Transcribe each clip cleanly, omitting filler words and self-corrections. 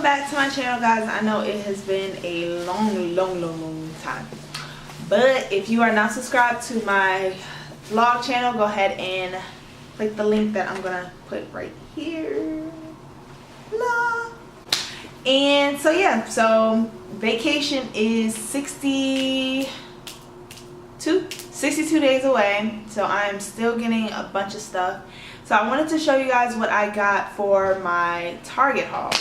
welcome back to my channel, guys. I know it has been a long time, but if you are not subscribed to my vlog channel, go ahead and click the link that I'm gonna put right here. Blah. And so yeah, so vacation is 62 days away, so I'm still getting a bunch of stuff. So I wanted to show you guys what I got for my Target haul.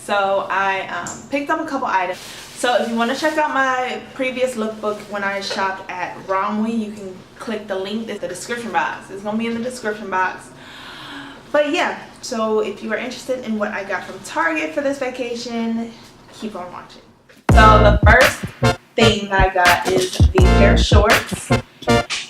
So I picked up a couple items. So if you want to check out my previous lookbook when I shopped at Romwe, you can click the link in the description box. It's going to be in the description box. But yeah, so if you are interested in what I got from Target for this vacation, keep on watching. So the first thing that I got is these pair of shorts.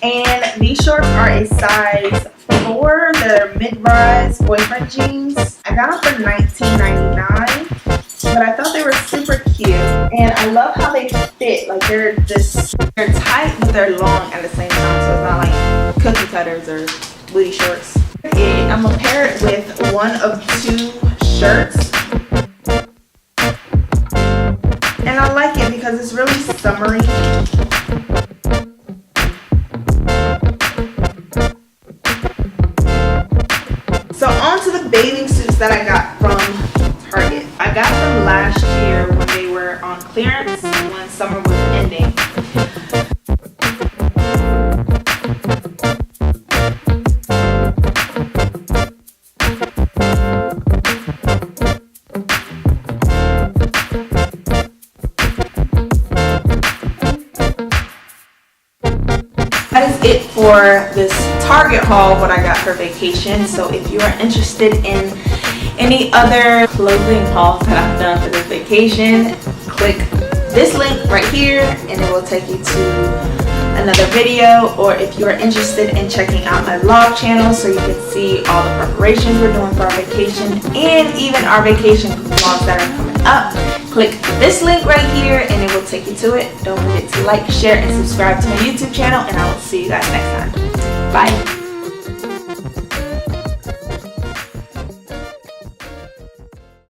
And these shorts are a size 4. They're mid-rise boyfriend jeans. I got them for $19.99, but I thought they were super cute. And I love how they fit. Like they're tight, but they're long at the same time. So it's not like cookie cutters or booty shorts. And I'm gonna pair it with one of 2 shirts. And I like it because it's really summery. So on to the bathing suits that I got from Target. I got them last year when they were on clearance when summer was ending. That is it for this Target haul, what I got for vacation. So if you are interested in any other clothing hauls that I've done for this vacation, click this link right here and it will take you to another video. Or if you are interested in checking out my vlog channel so you can see all the preparations we're doing for our vacation and even our vacation vlogs that are coming up, click this link right here and it will take you to it. Don't forget to like, share, and subscribe to my YouTube channel, and I will see you guys next time. Bye.